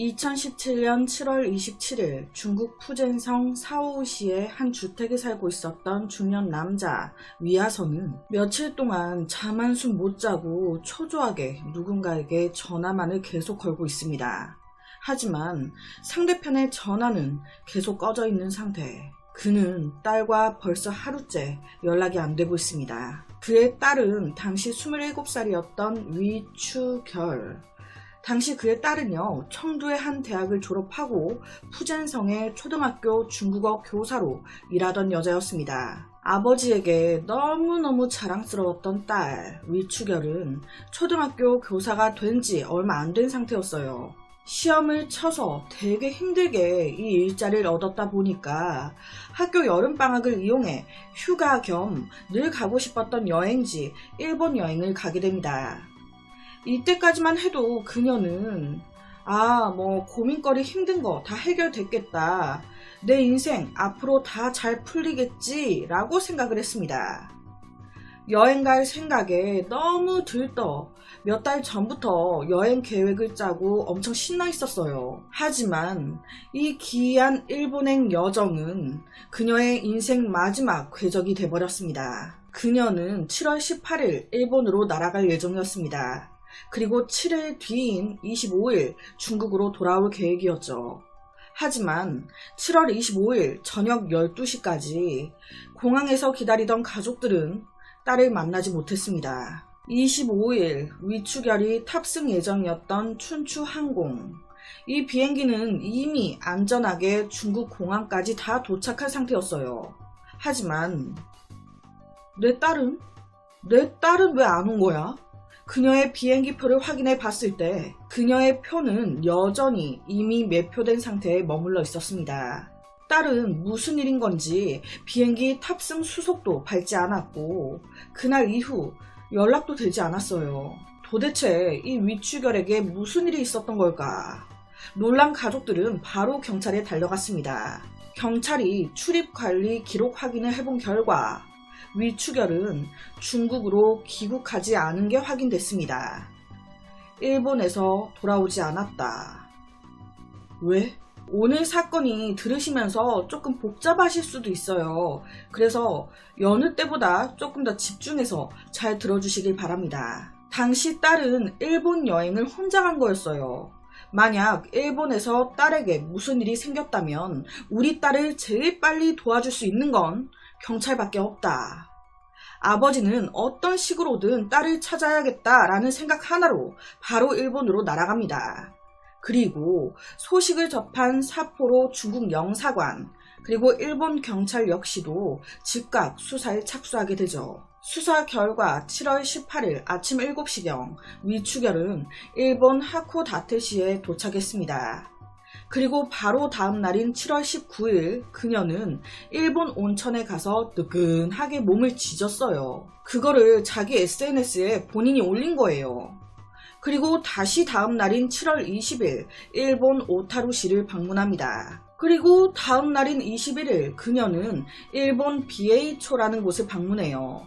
2017년 7월 27일 중국 푸젠성 사오시의 한 주택에 살고 있었던 중년 남자 위아서는 며칠 동안 잠 한숨 못 자고 초조하게 누군가에게 전화만을 계속 걸고 있습니다. 하지만 상대편의 전화는 계속 꺼져 있는 상태. 그는 딸과 벌써 하루째 연락이 안 되고 있습니다. 그의 딸은 당시 27살이었던 위추결. 당시 그의 딸은요, 청두의 한 대학을 졸업하고 푸젠성의 초등학교 중국어 교사로 일하던 여자였습니다. 아버지에게 너무너무 자랑스러웠던 딸 위추결은 초등학교 교사가 된 지 얼마 안 된 상태였어요. 시험을 쳐서 되게 힘들게 이 일자리를 얻었다 보니까 학교 여름방학을 이용해 휴가 겸 늘 가고 싶었던 여행지 일본 여행을 가게 됩니다. 이때까지만 해도 그녀는 고민거리 힘든 거 다 해결됐겠다. 내 인생 앞으로 다 잘 풀리겠지 라고 생각을 했습니다. 여행 갈 생각에 너무 들떠 몇 달 전부터 여행 계획을 짜고 엄청 신나 있었어요. 하지만 이 기이한 일본행 여정은 그녀의 인생 마지막 궤적이 돼버렸습니다. 그녀는 7월 18일 일본으로 날아갈 예정이었습니다. 그리고 7일 뒤인 25일 중국으로 돌아올 계획이었죠. 하지만 7월 25일 저녁 12시까지 공항에서 기다리던 가족들은 딸을 만나지 못했습니다. 25일 위추결이 탑승 예정이었던 춘추항공. 이 비행기는 이미 안전하게 중국 공항까지 다 도착한 상태였어요. 하지만 내 딸은 왜 안 온 거야? 그녀의 비행기표를 확인해 봤을 때 그녀의 표는 여전히 이미 매표된 상태에 머물러 있었습니다. 딸은 무슨 일인 건지 비행기 탑승 수속도 밟지 않았고 그날 이후 연락도 되지 않았어요. 도대체 이 위추결에게 무슨 일이 있었던 걸까? 놀란 가족들은 바로 경찰에 달려갔습니다. 경찰이 출입관리 기록 확인을 해본 결과 위추결은 중국으로 귀국하지 않은 게 확인됐습니다. 일본에서 돌아오지 않았다. 왜? 오늘 사건이 들으시면서 조금 복잡하실 수도 있어요. 그래서 여느 때보다 조금 더 집중해서 잘 들어주시길 바랍니다. 당시 딸은 일본 여행을 혼자 간 거였어요. 만약 일본에서 딸에게 무슨 일이 생겼다면 우리 딸을 제일 빨리 도와줄 수 있는 건 경찰밖에 없다. 아버지는 어떤 식으로든 딸을 찾아야겠다라는 생각 하나로 바로 일본으로 날아갑니다. 그리고 소식을 접한 삿포로 중국 영사관 그리고 일본 경찰 역시도 즉각 수사에 착수하게 되죠. 수사 결과 7월 18일 아침 7시경 위추결은 일본 하코다테시에 도착했습니다. 그리고 바로 다음 날인 7월 19일 그녀는 일본 온천에 가서 뜨끈하게 몸을 지졌어요. 그거를 자기 SNS에 본인이 올린 거예요. 그리고 다시 다음 날인 7월 20일 일본 오타루시를 방문합니다. 그리고 다음 날인 21일 그녀는 일본 비에이초라는 곳을 방문해요.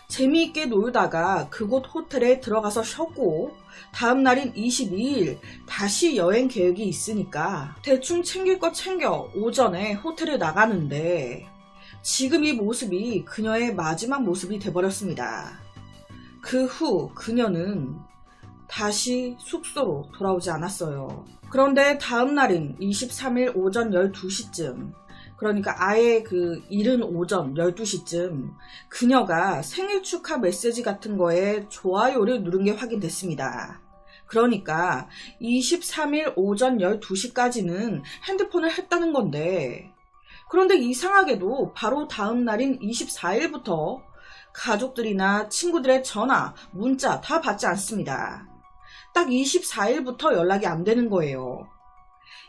재미있게 놀다가 그곳 호텔에 들어가서 쉬었고 다음 날인 22일 다시 여행 계획이 있으니까 대충 챙길 거 챙겨 오전에 호텔을 나가는데 지금 이 모습이 그녀의 마지막 모습이 돼버렸습니다. 그 후 그녀는 다시 숙소로 돌아오지 않았어요. 그런데 다음 날인 23일 오전 12시쯤 그러니까 아예 그 이른 오전 12시쯤 그녀가 생일 축하 메시지 같은 거에 좋아요를 누른 게 확인됐습니다. 그러니까 23일 오전 12시까지는 핸드폰을 했다는 건데 그런데 이상하게도 바로 다음 날인 24일부터 가족들이나 친구들의 전화, 문자 다 받지 않습니다. 딱 24일부터 연락이 안 되는 거예요.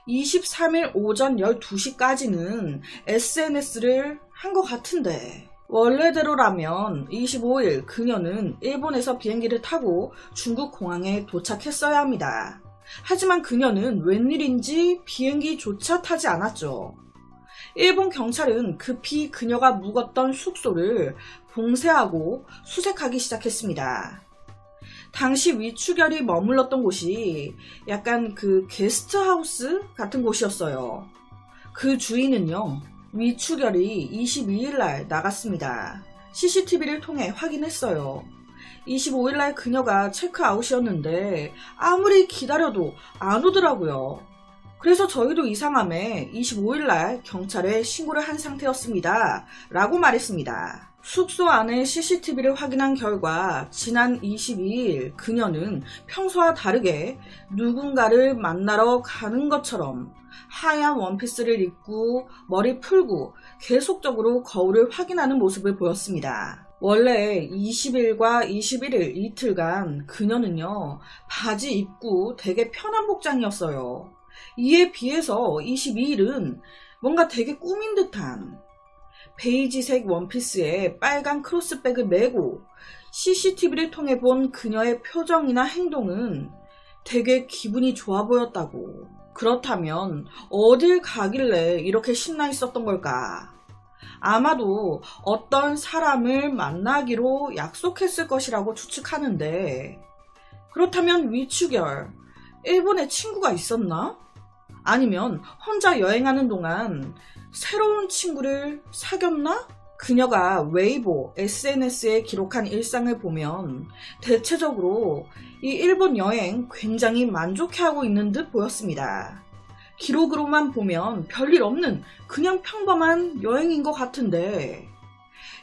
23일 오전 12시까지는 SNS를 한 것 같은데 원래대로라면 25일 그녀는 일본에서 비행기를 타고 중국 공항에 도착했어야 합니다. 하지만 그녀는 웬일인지 비행기조차 타지 않았죠. 일본 경찰은 급히 그녀가 묵었던 숙소를 봉쇄하고 수색하기 시작했습니다. 당시 위추결이 머물렀던 곳이 약간 그 게스트하우스 같은 곳이었어요. 그 주인은요, 위추결이 22일날 나갔습니다. CCTV를 통해 확인했어요. 25일날 그녀가 체크아웃이었는데 아무리 기다려도 안 오더라고요. 그래서 저희도 이상함에 25일날 경찰에 신고를 한 상태였습니다. 라고 말했습니다. 숙소 안에 CCTV를 확인한 결과 지난 22일 그녀는 평소와 다르게 누군가를 만나러 가는 것처럼 하얀 원피스를 입고 머리 풀고 계속적으로 거울을 확인하는 모습을 보였습니다. 원래 20일과 21일 이틀간 그녀는요, 바지 입고 되게 편한 복장이었어요. 이에 비해서 22일은 뭔가 되게 꾸민 듯한 베이지색 원피스에 빨간 크로스백을 메고 CCTV를 통해 본 그녀의 표정이나 행동은 되게 기분이 좋아 보였다고. 그렇다면 어딜 가길래 이렇게 신나 있었던 걸까? 아마도 어떤 사람을 만나기로 약속했을 것이라고 추측하는데, 그렇다면 위추결, 일본에 친구가 있었나? 아니면 혼자 여행하는 동안 새로운 친구를 사귀었나? 그녀가 웨이보, SNS에 기록한 일상을 보면 대체적으로 이 일본 여행 굉장히 만족해하고 있는 듯 보였습니다. 기록으로만 보면 별일 없는 그냥 평범한 여행인 것 같은데,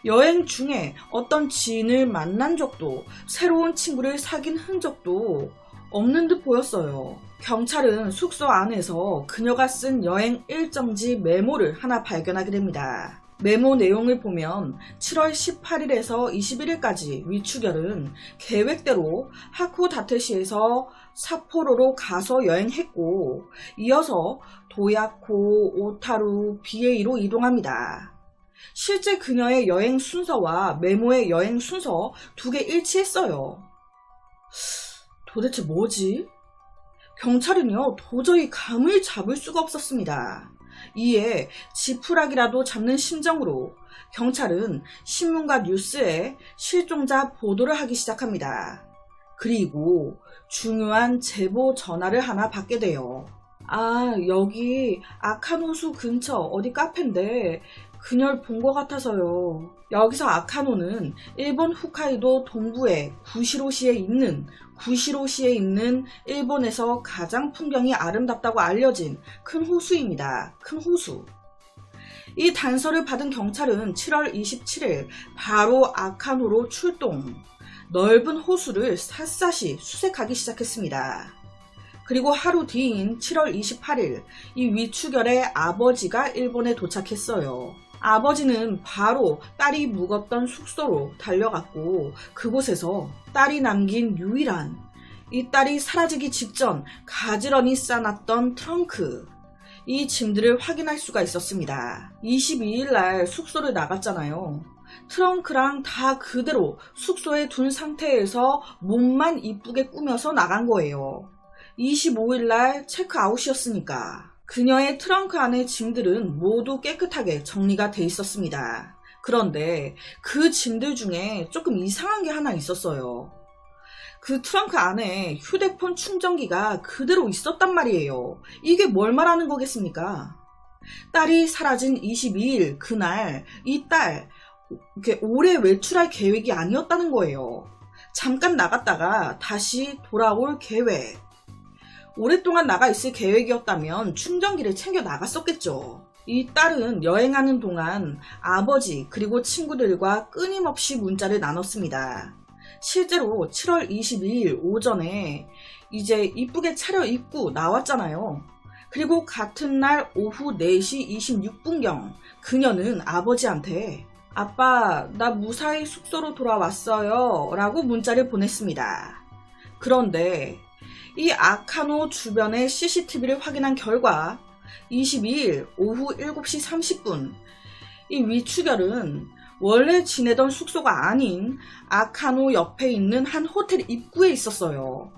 여행 중에 어떤 지인을 만난 적도 새로운 친구를 사귄 흔적도 없는 듯 보였어요. 경찰은 숙소 안에서 그녀가 쓴 여행 일정지 메모를 하나 발견하게 됩니다. 메모 내용을 보면 7월 18일에서 21일까지 위추결은 계획대로 하코다테시에서 삿포로로 가서 여행했고, 이어서 도야코, 오타루, 비에이로 이동합니다. 실제 그녀의 여행 순서와 메모의 여행 순서 두 개 일치했어요. 도대체 뭐지? 경찰은요, 도저히 감을 잡을 수가 없었습니다. 이에 지푸라기라도 잡는 심정으로 경찰은 신문과 뉴스에 실종자 보도를 하기 시작합니다. 그리고 중요한 제보 전화를 하나 받게 돼요. 여기 아카노수 근처 어디 카페인데 그녀를 본 것 같아서요. 여기서 아카노는 일본 홋카이도 동부의 구시로시에 있는 일본에서 가장 풍경이 아름답다고 알려진 큰 호수입니다. 큰 호수. 이 단서를 받은 경찰은 7월 27일 바로 아카노로 출동. 넓은 호수를 샅샅이 수색하기 시작했습니다. 그리고 하루 뒤인 7월 28일 이 위추결의 아버지가 일본에 도착했어요. 아버지는 바로 딸이 묵었던 숙소로 달려갔고, 그곳에서 딸이 남긴 유일한, 이 딸이 사라지기 직전 가지런히 싸놨던 트렁크, 이 짐들을 확인할 수가 있었습니다. 22일 날 숙소를 나갔잖아요. 트렁크랑 다 그대로 숙소에 둔 상태에서 몸만 이쁘게 꾸며서 나간 거예요. 25일 날 체크아웃이었으니까. 그녀의 트렁크 안의 짐들은 모두 깨끗하게 정리가 돼 있었습니다. 그런데 그 짐들 중에 조금 이상한 게 하나 있었어요. 그 트렁크 안에 휴대폰 충전기가 그대로 있었단 말이에요. 이게 뭘 말하는 거겠습니까? 딸이 사라진 22일 그날 이 딸 이렇게 오래 외출할 계획이 아니었다는 거예요. 잠깐 나갔다가 다시 돌아올 계획. 오랫동안 나가 있을 계획이었다면 충전기를 챙겨 나갔었겠죠. 이 딸은 여행하는 동안 아버지 그리고 친구들과 끊임없이 문자를 나눴습니다. 실제로 7월 22일 오전에 이제 이쁘게 차려입고 나왔잖아요. 그리고 같은 날 오후 4시 26분경 그녀는 아버지한테 아빠, 나 무사히 숙소로 돌아왔어요 라고 문자를 보냈습니다. 그런데 이 아카노 주변의 CCTV를 확인한 결과 22일 오후 7시 30분 이 위추결은 원래 지내던 숙소가 아닌 아카노 옆에 있는 한 호텔 입구에 있었어요.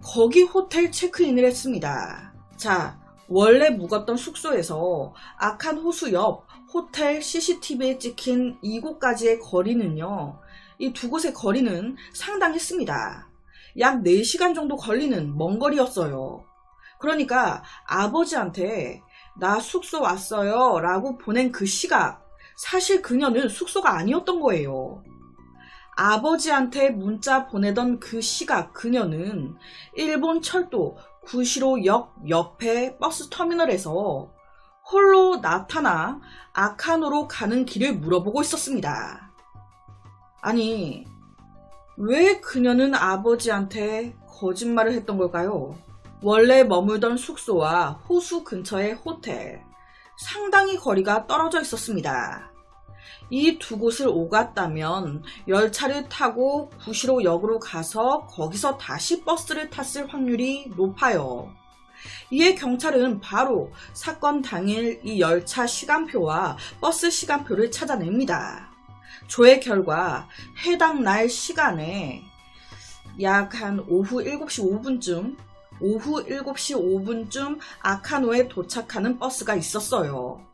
거기 호텔 체크인을 했습니다. 자, 원래 묵었던 숙소에서 아칸 호수 옆 호텔 CCTV에 찍힌 이곳까지의 거리는요. 이 두 곳의 거리는 상당했습니다. 약 4시간 정도 걸리는 먼 거리였어요. 그러니까 아버지한테 나 숙소 왔어요 라고 보낸 그 시각, 사실 그녀는 숙소가 아니었던 거예요. 아버지한테 문자 보내던 그 시각, 그녀는 일본 철도 구시로역 옆에 버스 터미널에서 홀로 나타나 아카노로 가는 길을 물어보고 있었습니다. 아니, 왜 그녀는 아버지한테 거짓말을 했던 걸까요? 원래 머물던 숙소와 호수 근처의 호텔, 상당히 거리가 떨어져 있었습니다. 이 두 곳을 오갔다면 열차를 타고 구시로역으로 가서 거기서 다시 버스를 탔을 확률이 높아요. 이에 경찰은 바로 사건 당일 이 열차 시간표와 버스 시간표를 찾아냅니다. 조회 결과 해당 날 시간에 약 한 오후 7시 5분쯤 아카노에 도착하는 버스가 있었어요.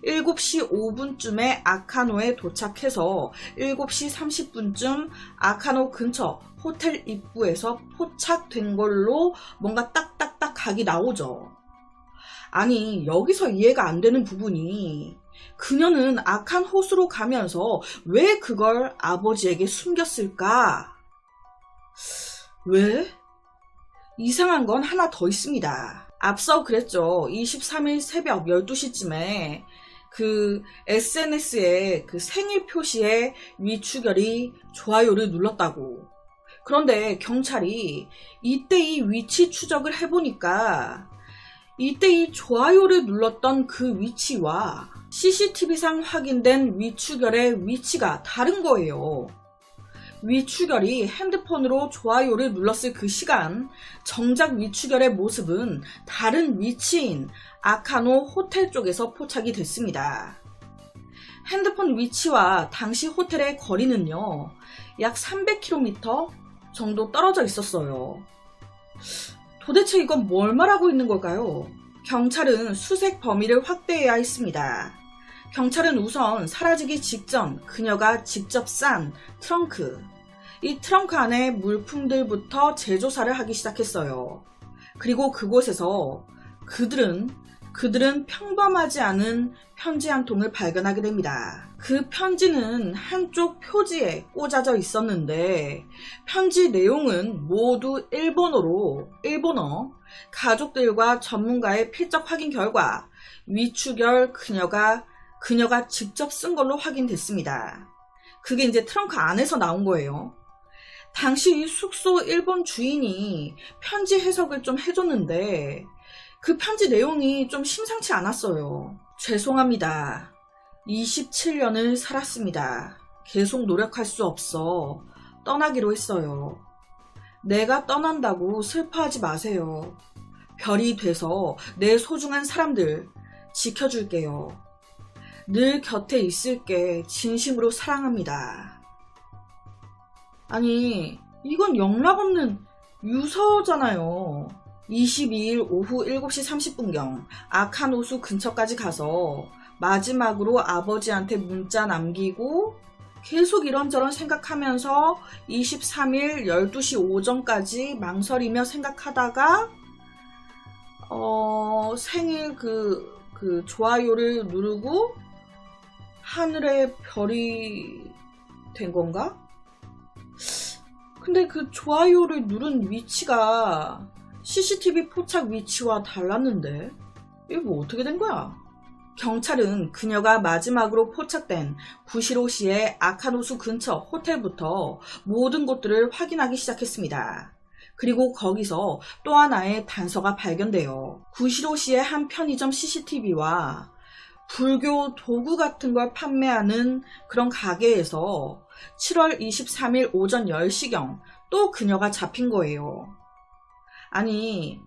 7시 5분쯤에 아카노에 도착해서 7시 30분쯤 아카노 근처 호텔 입구에서 포착된 걸로 뭔가 딱딱딱 각이 나오죠. 아니, 여기서 이해가 안 되는 부분이 그녀는 아칸 호수로 가면서 왜 그걸 아버지에게 숨겼을까? 왜? 이상한 건 하나 더 있습니다. 앞서 그랬죠. 23일 새벽 12시쯤에 그 SNS에 그 생일 표시에 위추결이 좋아요를 눌렀다고. 그런데 경찰이 이때 이 위치 추적을 해보니까 이때 이 좋아요를 눌렀던 그 위치와 CCTV상 확인된 위추결의 위치가 다른 거예요. 위추결이 핸드폰으로 좋아요를 눌렀을 그 시간, 정작 위추결의 모습은 다른 위치인 아카노 호텔 쪽에서 포착이 됐습니다. 핸드폰 위치와 당시 호텔의 거리는요, 약 300km 정도 떨어져 있었어요. 도대체 이건 뭘 말하고 있는 걸까요? 경찰은 수색 범위를 확대해야 했습니다. 경찰은 우선 사라지기 직전 그녀가 직접 싼 트렁크, 이 트렁크 안에 물품들부터 재조사를 하기 시작했어요. 그리고 그곳에서 그들은 평범하지 않은 편지 한 통을 발견하게 됩니다. 그 편지는 한쪽 표지에 꽂아져 있었는데 편지 내용은 모두 일본어, 가족들과 전문가의 필적 확인 결과 위추결 그녀가 직접 쓴 걸로 확인됐습니다. 그게 이제 트렁크 안에서 나온 거예요. 당시 숙소 일본 주인이 편지 해석을 좀 해줬는데 그 편지 내용이 좀 심상치 않았어요. 죄송합니다. 27년을 살았습니다. 계속 노력할 수 없어 떠나기로 했어요. 내가 떠난다고 슬퍼하지 마세요. 별이 돼서 내 소중한 사람들 지켜줄게요. 늘 곁에 있을게. 진심으로 사랑합니다. 아니, 이건 영락 없는 유서잖아요. 22일 오후 7시 30분경 아카노수 근처까지 가서 마지막으로 아버지한테 문자 남기고 계속 이런저런 생각하면서 23일 12시 오전까지 망설이며 생각하다가 생일 그 좋아요를 누르고 하늘에 별이 된 건가? 근데 그 좋아요를 누른 위치가 CCTV 포착 위치와 달랐는데 이게 뭐 어떻게 된 거야? 경찰은 그녀가 마지막으로 포착된 구시로시의 아카노수 근처 호텔부터 모든 곳들을 확인하기 시작했습니다. 그리고 거기서 또 하나의 단서가 발견돼요. 구시로시의 한 편의점 CCTV와 불교 도구 같은 걸 판매하는 그런 가게에서 7월 23일 오전 10시경 또 그녀가 잡힌 거예요. 아니,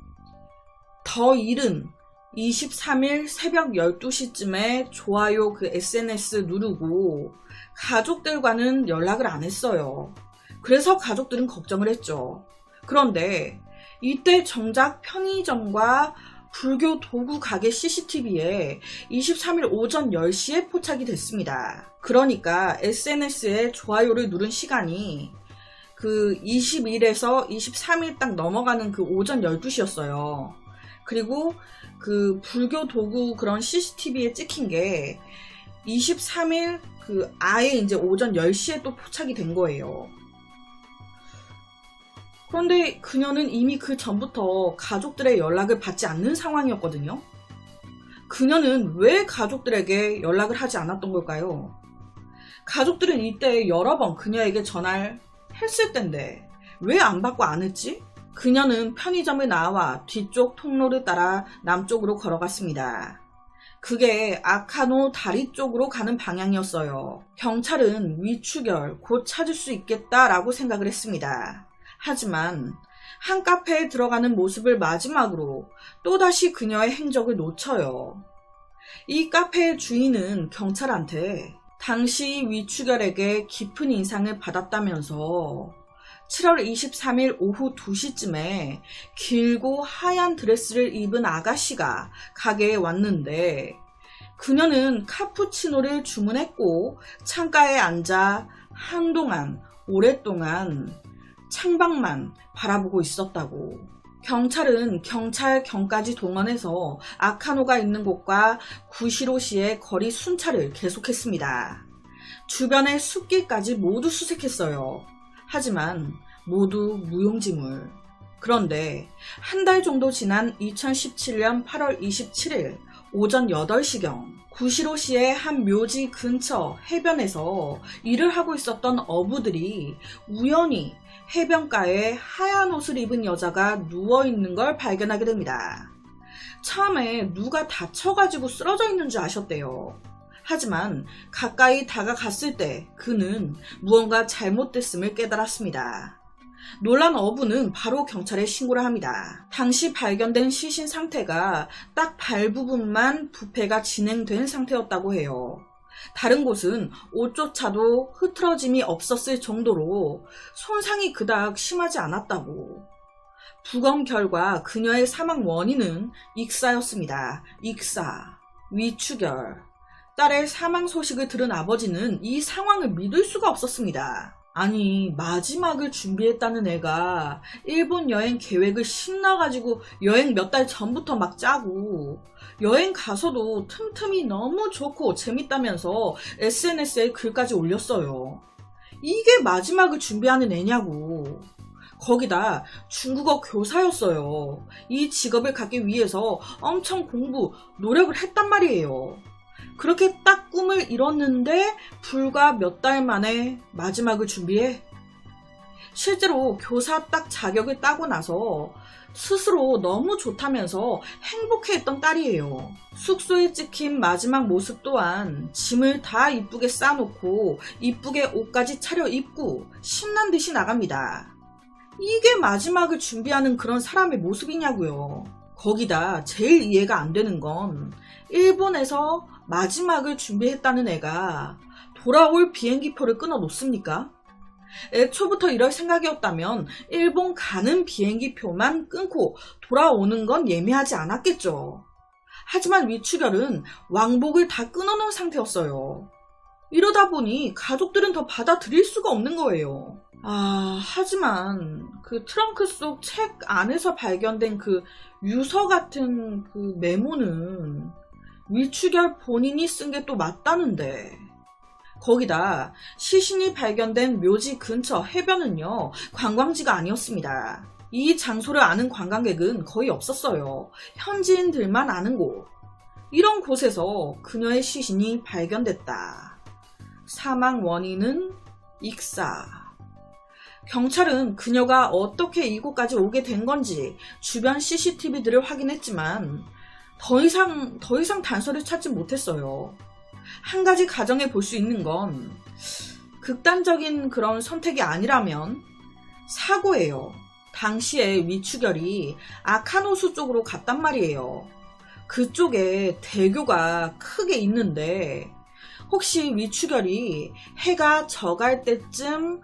더 이른 23일 새벽 12시쯤에 좋아요 그 SNS 누르고 가족들과는 연락을 안 했어요. 그래서 가족들은 걱정을 했죠. 그런데 이때 정작 편의점과 불교 도구 가게 CCTV에 23일 오전 10시에 포착이 됐습니다. 그러니까 SNS에 좋아요를 누른 시간이 그 20일에서 23일 딱 넘어가는 그 오전 12시였어요. 그리고 그 불교 도구 그런 CCTV에 찍힌 게 23일 그 아예 이제 오전 10시에 또 포착이 된 거예요. 그런데 그녀는 이미 그 전부터 가족들의 연락을 받지 않는 상황이었거든요. 그녀는 왜 가족들에게 연락을 하지 않았던 걸까요? 가족들은 이때 여러 번 그녀에게 전화를 했을 텐데 왜 안 받고 안 했지? 그녀는 편의점을 나와 뒤쪽 통로를 따라 남쪽으로 걸어갔습니다. 그게 아카노 다리 쪽으로 가는 방향이었어요. 경찰은 위추결 곧 찾을 수 있겠다라고 생각을 했습니다. 하지만 한 카페에 들어가는 모습을 마지막으로 또다시 그녀의 행적을 놓쳐요. 이 카페의 주인은 경찰한테 당시 위추결에게 깊은 인상을 받았다면서 7월 23일 오후 2시쯤에 길고 하얀 드레스를 입은 아가씨가 가게에 왔는데 그녀는 카푸치노를 주문했고 창가에 앉아 한동안 오랫동안 창밖만 바라보고 있었다고. 경찰은 경찰경까지 동원해서 아카노가 있는 곳과 구시로시의 거리 순찰을 계속했습니다. 주변의 숲길까지 모두 수색했어요. 하지만 모두 무용지물. 그런데 한 달 정도 지난 2017년 8월 27일 오전 8시경 구시로시의 한 묘지 근처 해변에서 일을 하고 있었던 어부들이 우연히 해변가에 하얀 옷을 입은 여자가 누워있는 걸 발견하게 됩니다. 처음에 누가 다쳐가지고 쓰러져 있는 줄 아셨대요. 하지만 가까이 다가갔을 때 그는 무언가 잘못됐음을 깨달았습니다. 놀란 어부는 바로 경찰에 신고를 합니다. 당시 발견된 시신 상태가 딱 발 부분만 부패가 진행된 상태였다고 해요. 다른 곳은 옷조차도 흐트러짐이 없었을 정도로 손상이 그닥 심하지 않았다고. 부검 결과 그녀의 사망 원인은 익사였습니다. 익사, 위추결. 딸의 사망 소식을 들은 아버지는 이 상황을 믿을 수가 없었습니다. 아니, 마지막을 준비했다는 애가 일본 여행 계획을 신나가지고 여행 몇 달 전부터 막 짜고 여행 가서도 틈틈이 너무 좋고 재밌다면서 SNS에 글까지 올렸어요. 이게 마지막을 준비하는 애냐고. 거기다 중국어 교사였어요. 이 직업을 갖기 위해서 엄청 공부, 노력을 했단 말이에요. 그렇게 딱 꿈을 이뤘는데 불과 몇 달 만에 마지막을 준비해? 실제로 교사 딱 자격을 따고 나서 스스로 너무 좋다면서 행복해했던 딸이에요. 숙소에 찍힌 마지막 모습 또한 짐을 다 이쁘게 싸놓고 이쁘게 옷까지 차려입고 신난 듯이 나갑니다. 이게 마지막을 준비하는 그런 사람의 모습이냐고요. 거기다 제일 이해가 안 되는 건 일본에서 마지막을 준비했다는 애가 돌아올 비행기표를 끊어 놓습니까? 애초부터 이럴 생각이었다면 일본 가는 비행기표만 끊고 돌아오는 건 예매하지 않았겠죠. 하지만 위추결은 왕복을 다 끊어놓은 상태였어요. 이러다 보니 가족들은 더 받아들일 수가 없는 거예요. 하지만 그 트렁크 속 책 안에서 발견된 그 유서 같은 그 메모는 위추결 본인이 쓴 게 또 맞다는데. 거기다 시신이 발견된 묘지 근처 해변은요, 관광지가 아니었습니다. 이 장소를 아는 관광객은 거의 없었어요. 현지인들만 아는 곳. 이런 곳에서 그녀의 시신이 발견됐다. 사망 원인은 익사. 경찰은 그녀가 어떻게 이곳까지 오게 된 건지 주변 CCTV들을 확인했지만 더 이상 단서를 찾지 못했어요. 한 가지 가정해 볼 수 있는 건 극단적인 그런 선택이 아니라면 사고예요. 당시에 위추결이 아카노수 쪽으로 갔단 말이에요. 그쪽에 대교가 크게 있는데 혹시 위추결이 해가 져갈 때쯤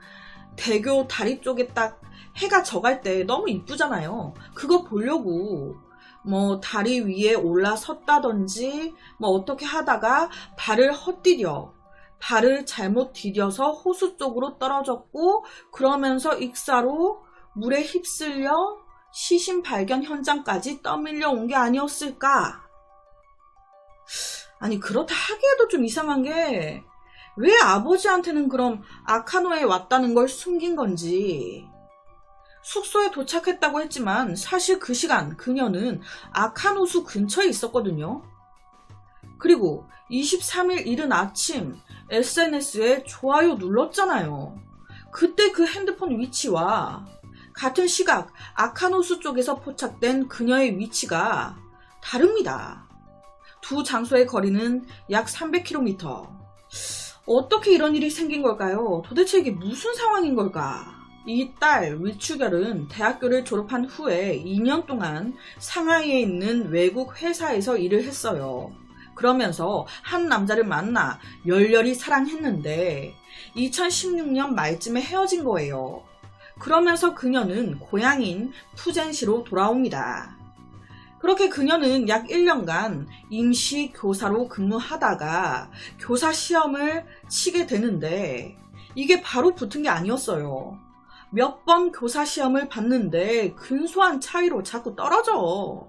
대교 다리 쪽에 딱 해가 져갈 때 너무 이쁘잖아요. 그거 보려고 뭐 다리 위에 올라섰다든지 뭐 어떻게 하다가 발을 헛디뎌 발을 잘못 디뎌서 호수 쪽으로 떨어졌고 그러면서 익사로 물에 휩쓸려 시신 발견 현장까지 떠밀려 온 게 아니었을까? 아니 그렇다 하기에도 좀 이상한 게 왜 아버지한테는 그럼 아카노에 왔다는 걸 숨긴 건지. 숙소에 도착했다고 했지만 사실 그 시간 그녀는 아카노수 근처에 있었거든요. 그리고 23일 이른 아침 SNS에 좋아요 눌렀잖아요. 그때 그 핸드폰 위치와 같은 시각 아카노수 쪽에서 포착된 그녀의 위치가 다릅니다. 두 장소의 거리는 약 300km. 어떻게 이런 일이 생긴 걸까요? 도대체 이게 무슨 상황인 걸까? 이 딸 위추결은 대학교를 졸업한 후에 2년 동안 상하이에 있는 외국 회사에서 일을 했어요. 그러면서 한 남자를 만나 열렬히 사랑했는데 2016년 말쯤에 헤어진 거예요. 그러면서 그녀는 고향인 푸젠시로 돌아옵니다. 그렇게 그녀는 약 1년간 임시 교사로 근무하다가 교사 시험을 치게 되는데 이게 바로 붙은 게 아니었어요. 몇 번 교사 시험을 봤는데 근소한 차이로 자꾸 떨어져.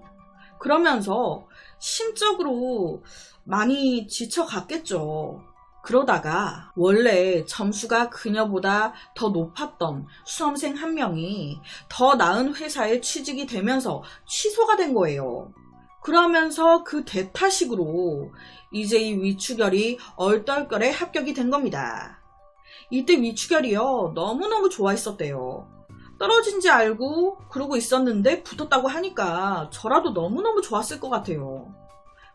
그러면서 심적으로 많이 지쳐갔겠죠. 그러다가 원래 점수가 그녀보다 더 높았던 수험생 한 명이 더 나은 회사에 취직이 되면서 취소가 된 거예요. 그러면서 그 대타식으로 이제 이 위추결이 얼떨결에 합격이 된 겁니다. 이때 위추결이요 너무너무 좋아했었대요. 떨어진지 알고 그러고 있었는데 붙었다고 하니까 저라도 너무너무 좋았을 것 같아요.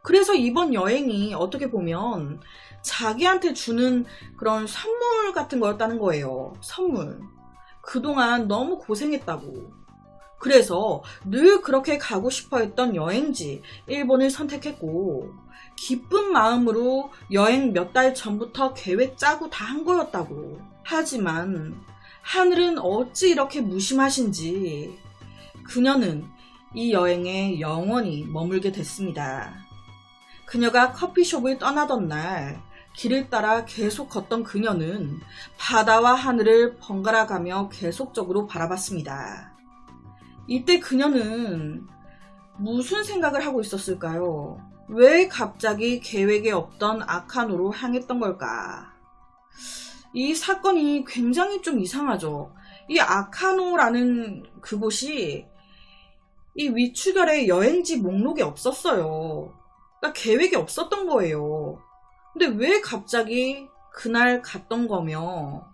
그래서 이번 여행이 어떻게 보면 자기한테 주는 그런 선물 같은 거였다는 거예요. 선물. 그동안 너무 고생했다고. 그래서 늘 그렇게 가고 싶어 했던 여행지 일본을 선택했고 기쁜 마음으로 여행 몇 달 전부터 계획 짜고 다 한 거였다고. 하지만 하늘은 어찌 이렇게 무심하신지 그녀는 이 여행에 영원히 머물게 됐습니다. 그녀가 커피숍을 떠나던 날 길을 따라 계속 걷던 그녀는 바다와 하늘을 번갈아 가며 계속적으로 바라봤습니다. 이때 그녀는 무슨 생각을 하고 있었을까요? 왜 갑자기 계획에 없던 아카노로 향했던 걸까? 이 사건이 굉장히 좀 이상하죠. 이 아카노라는 그곳이 이 위추결의 여행지 목록에 없었어요. 그러니까 계획이 없었던 거예요. 근데 왜 갑자기 그날 갔던 거며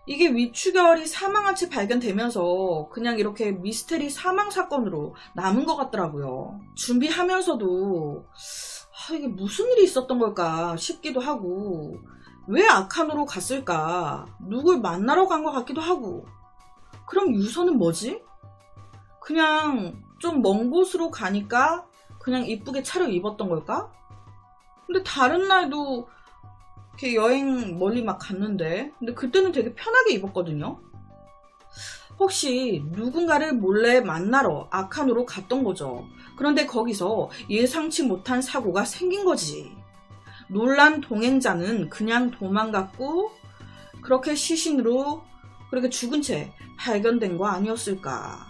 이게 위추결이 사망한 채 발견되면서 그냥 이렇게 미스테리 사망 사건으로 남은 것 같더라고요. 준비하면서도 이게 무슨 일이 있었던 걸까 싶기도 하고 왜 아카노로 갔을까? 누굴 만나러 간 것 같기도 하고 그럼 유서는 뭐지? 그냥 좀 먼 곳으로 가니까 그냥 이쁘게 차려입었던 걸까? 근데 다른 날도 이렇게 여행 멀리 막 갔는데 근데 그때는 되게 편하게 입었거든요. 혹시 누군가를 몰래 만나러 아칸으로 갔던 거죠. 그런데 거기서 예상치 못한 사고가 생긴 거지. 놀란 동행자는 그냥 도망갔고 그렇게 시신으로 그렇게 죽은 채 발견된 거 아니었을까.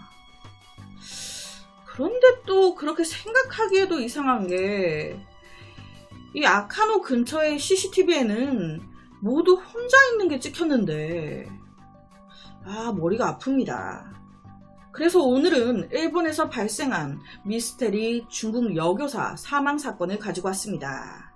그런데 또 그렇게 생각하기에도 이상한 게 이 아카노 근처의 CCTV에는 모두 혼자 있는 게 찍혔는데 머리가 아픕니다. 그래서 오늘은 일본에서 발생한 미스테리 중국 여교사 사망 사건을 가지고 왔습니다.